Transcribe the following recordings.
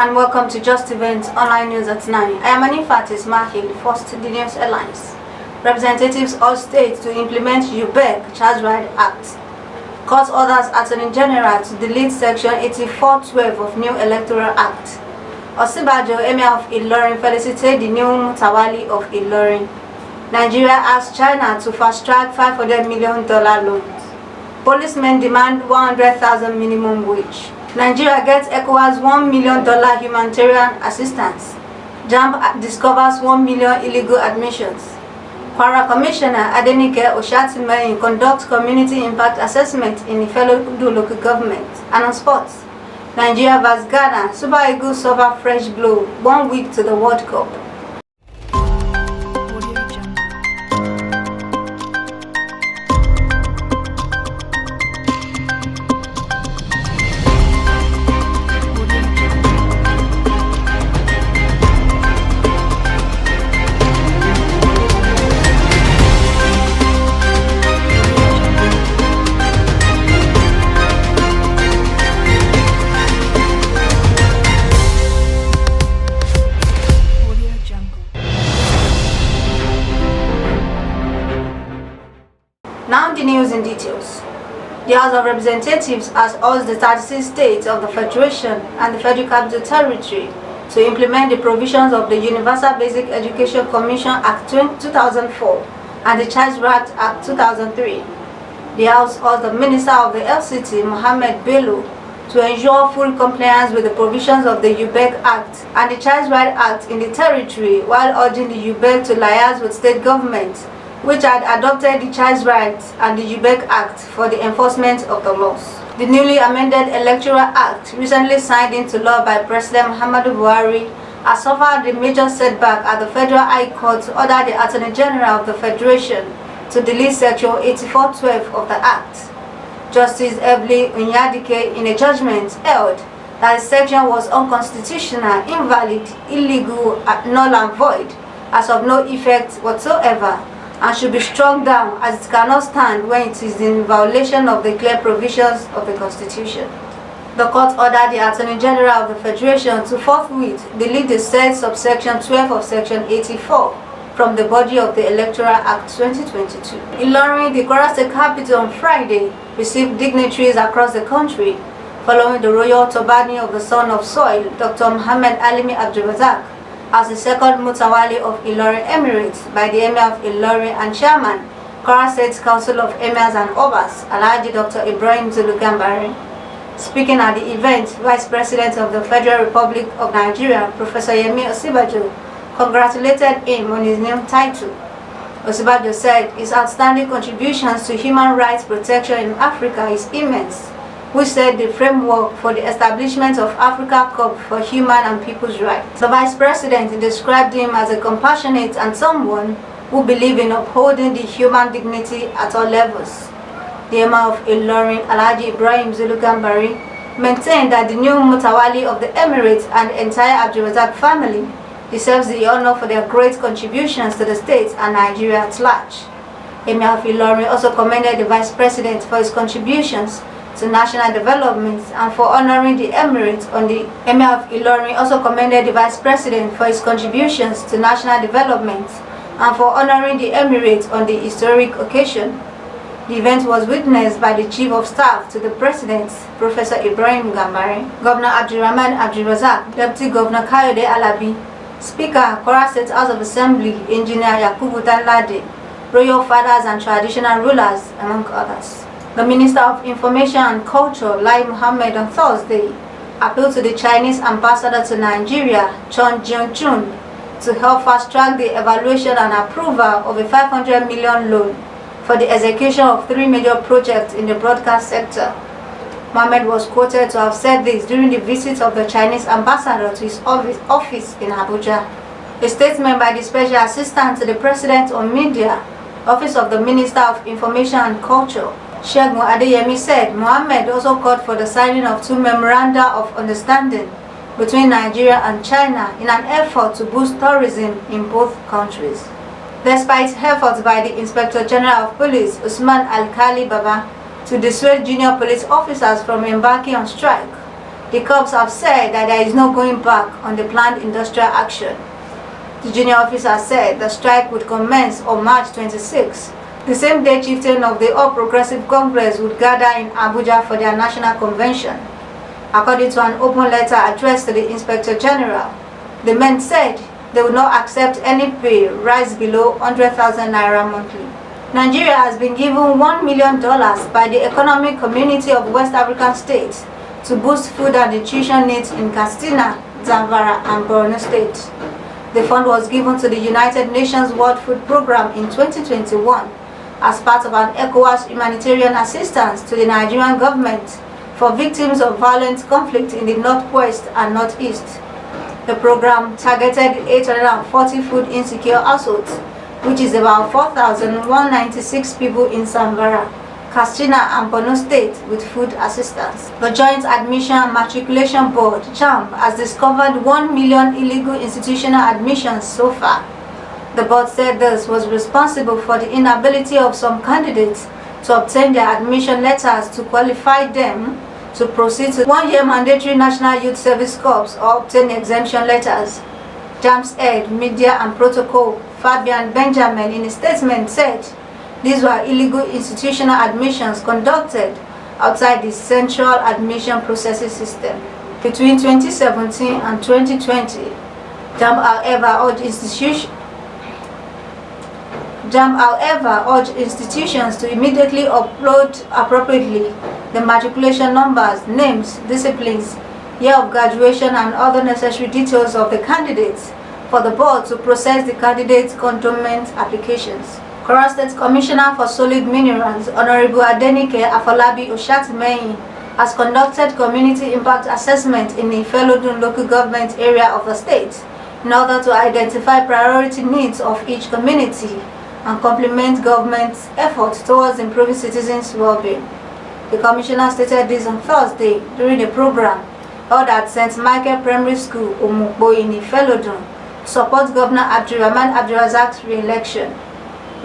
and welcome to Just Events Online News at 9. I am Anifat Ismail, first the news headlines. Representatives urge states to implement UBEC Child Rights Act. Court orders Attorney General to delete Section 8412 of new Electoral Act. Osibajo, Emir of Ilorin, felicitate the new Mutawali of Ilorin. Nigeria asks China to fast-track $500 million loans. Policemen demand 100,000 minimum wage. Nigeria gets ECOWAS $1 million humanitarian assistance. JAMB discovers 1 million illegal admissions. Kwara Commissioner Adenike Oshatime conducts community impact assessment in Ifelodo local government. And on sports, Nigeria vs Ghana, Super Eagles suffer fresh blow 1 week to the World Cup. Now the news in details. The House of Representatives has urged the 36 states of the Federation and the Federal Capital Territory to implement the provisions of the Universal Basic Education Commission Act 2004 and the Child Rights Act 2003. The House urged the Minister of the FCT, Mohammed Bello, to ensure full compliance with the provisions of the UBEC Act and the Child Rights Act in the territory, while urging the UBEC to liaise with state governments which had adopted the Child Rights and the UBEC Act for the enforcement of the laws. The newly amended Electoral Act, recently signed into law by President Muhammadu Buhari, has suffered a major setback at the Federal High Court to order the Attorney General of the Federation to delete Section 8412 of the Act. Justice Ebli Onyadike, in a judgment, held that the section was unconstitutional, invalid, illegal, null and void, as of no effect whatsoever, and should be struck down as it cannot stand when it is in violation of the clear provisions of the Constitution. The court ordered the Attorney General of the Federation to forthwith delete the said subsection 12 of Section 84 from the body of the Electoral Act 2022. Ilorin, the Kwara State capital, on Friday received dignitaries across the country following the royal turbaning of the Son of Soil, Dr. Muhammad Alimi Abdulrazak, as the second Mutawali of Ilorin Emirates by the Emir of Ilorin and Chairman, Kwara State Council of Emirs and Obas, Alhaji Dr. Ibrahim Zulu Gambari. Speaking at the event, Vice President of the Federal Republic of Nigeria, Professor Yemi Osibajo, congratulated him on his new title. Osibajo said his outstanding contributions to human rights protection in Africa is immense, which set the framework for the establishment of Africa Corps for Human and People's Rights. The Vice President described him as a compassionate and someone who believed in upholding the human dignity at all levels. The Emir of Ilorin, Alhaji Ibrahim Zulu Gambari, maintained that the new Mutawali of the Emirates and the entire Abdulrazak family deserves the honor for their great contributions to the state and Nigeria at large. Emir of Ilorin also commended the Vice President for his contributions to national development and for honoring the Emirates on the Emir of Ilorin also commended the Vice President for his contributions to national development and for honoring the Emirates on the historic occasion. The event was witnessed by the Chief of Staff to the President, Professor Ibrahim Gambari, Governor Abdulrahman Abdulrazak, Deputy Governor Kayode Alabi, Speaker, Kwara State House of Assembly, Engineer Yakubu Danladi, Royal Fathers and Traditional Rulers, among others. The Minister of Information and Culture, Lai Mohammed, on Thursday, appealed to the Chinese ambassador to Nigeria, Chun Jianchun, to help fast-track the evaluation and approval of a $500 million loan for the execution of 3 major projects in the broadcast sector. Mohammed was quoted to have said this during the visit of the Chinese ambassador to his office in Abuja. A statement by the Special Assistant to the President on Media, Office of the Minister of Information and Culture, Shegun Adeyemi, said Mohammed also called for the signing of 2 memoranda of understanding between Nigeria and China in an effort to boost tourism in both countries. Despite efforts by the Inspector General of Police, Usman Alkali Baba, to dissuade junior police officers from embarking on strike, The corps have said that there is no going back on the planned industrial action. The junior officer said the strike would commence on March 26, the same day chieftain of the All Progressive Congress would gather in Abuja for their national convention. According to an open letter addressed to the Inspector General, the men said they would not accept any pay rise below 100,000 naira monthly. Nigeria has been given $1 million by the Economic Community of West African States to boost food and nutrition needs in Katsina, Zamfara, and Borno State. The fund was given to the United Nations World Food Programme in 2021 as part of an ECOWAS humanitarian assistance to the Nigerian government for victims of violent conflict in the northwest and northeast. The program targeted 840 food insecure households, which is about 4,196 people in Zamfara, Katsina, and Borno State with food assistance. The Joint Admission and Matriculation Board, JAMB, has discovered 1 million illegal institutional admissions so far. The board said this was responsible for the inability of some candidates to obtain their admission letters to qualify them to proceed to one-year mandatory National Youth Service Corps or obtain exemption letters. JAMB's head, Media and Protocol, Fabian Benjamin, in a statement said these were illegal institutional admissions conducted outside the central admission processing system. Between 2017 and 2020, JAMB, however, urged institutions to immediately upload appropriately the matriculation numbers, names, disciplines, year of graduation, and other necessary details of the candidates for the board to process the candidates' cantonment applications. Kwara State Commissioner for Solid Minerals, Honorable Adenike Afolabi Oshatimehin, has conducted community impact assessment in the Ifelodun local government area of the state in order to identify priority needs of each community and complement government's efforts towards improving citizens' well-being. The commissioner stated this on Thursday during a program held at St. Michael Primary School, Omukbo in Ifelodun, to support Governor Abdulrahman Abdulrazak's re-election.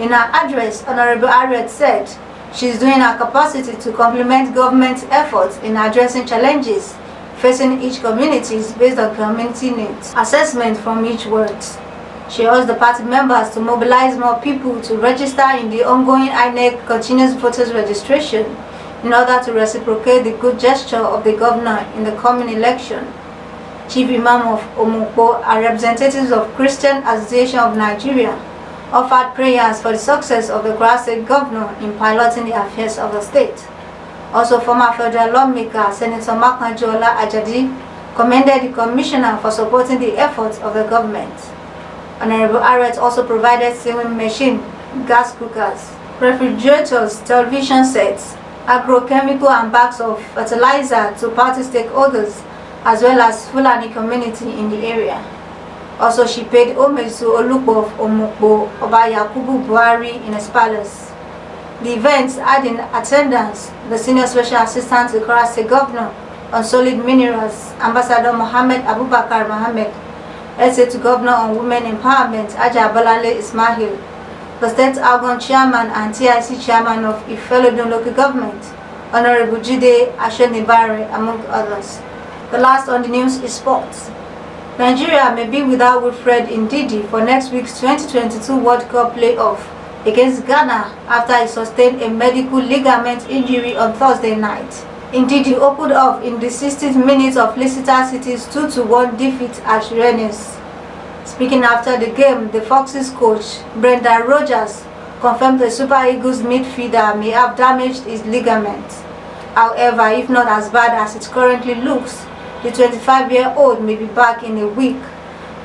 In her address, Honorable Harriet said she is doing her capacity to complement government's efforts in addressing challenges facing each community based on community needs. Assessment from each ward. She urged the party members to mobilize more people to register in the ongoing INEC continuous voters registration in order to reciprocate the good gesture of the governor in the coming election. Chief Imam of Omukbo and representatives of Christian Association of Nigeria offered prayers for the success of the Kwara State governor in piloting the affairs of the state. Also, former federal lawmaker Senator Makanjuola Ajadi commended the commissioner for supporting the efforts of the government. Honorable Harriet also provided sewing machine, gas cookers, refrigerators, television sets, agrochemical and bags of fertilizer to party stakeholders as well as Fulani community in the area. Also, she paid homage to Olupo of Omukbo, Oba Yakubu Buhari in his palace. The events had in attendance the Senior Special Assistant to the Kwara State Governor on Solid Minerals, Ambassador Mohammed Abubakar Mohammed, Essay to Governor on Women Empowerment, Aja Balale Ismail, the State Algon Chairman and TIC Chairman of Ifelodun Local Government, Honorable Jide Ashenibare, among others. The last on the news is sports. Nigeria may be without Wilfred Ndidi for next week's 2022 World Cup playoff against Ghana after he sustained a medical ligament injury on Thursday night. Ndidi opened off in the 60th minute of Leicester City's 2-1 defeat at Rennes. Speaking after the game, the Foxes coach, Brendan Rodgers, confirmed the Super Eagles midfielder may have damaged his ligament. However, if not as bad as it currently looks, the 25-year-old may be back in a week,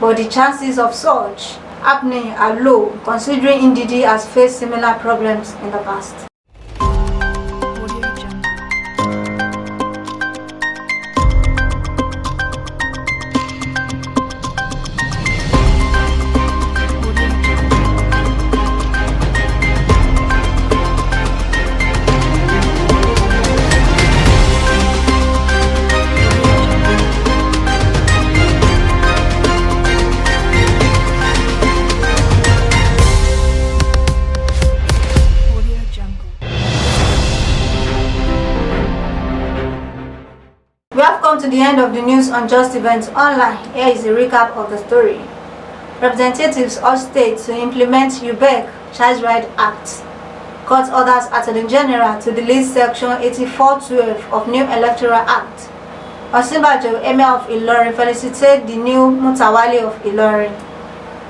but the chances of such happening are low, considering Ndidi has faced similar problems in the past. Jungle. We have come to the end of the news on Just Events Online. Here is a recap of the story. Representatives urge states to implement UBEC Child Rights Act. Court orders Attorney General to delete Section 8412 of new Electoral Act. Osinbajo, Emir of Ilorin, felicitate the new Mutawali of Ilorin.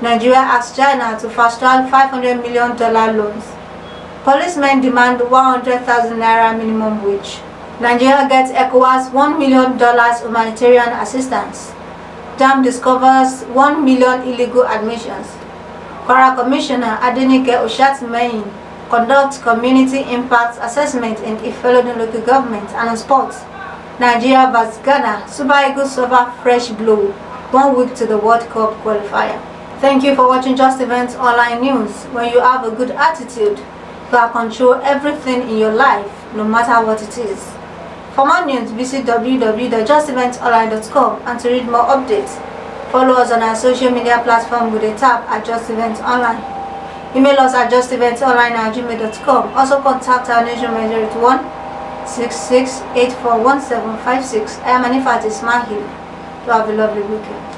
Nigeria asks China to fast-track $500 million loans. Policemen demand 100,000 naira minimum wage. Nigeria gets ECOWAS $1 million humanitarian assistance. JAMB discovers 1 million illegal admissions. Kwara Commissioner Adenike Oshatmehin conducts community impact assessment in Ifelodun local government. And on sports, Nigeria vs Ghana, Super Eagles suffer fresh blow 1 week to the World Cup qualifier. Thank you for watching Just Events Online News. When you have a good attitude, you can control everything in your life, no matter what it is. For more news, visit www.justeventsonline.com and to read more updates, follow us on our social media platform with a tab at Just Events Online. Email us at justeventsonline@gmail.com. Also contact our newsroom at 081-6684-1756. I am Anifat Ismail. You have a lovely weekend.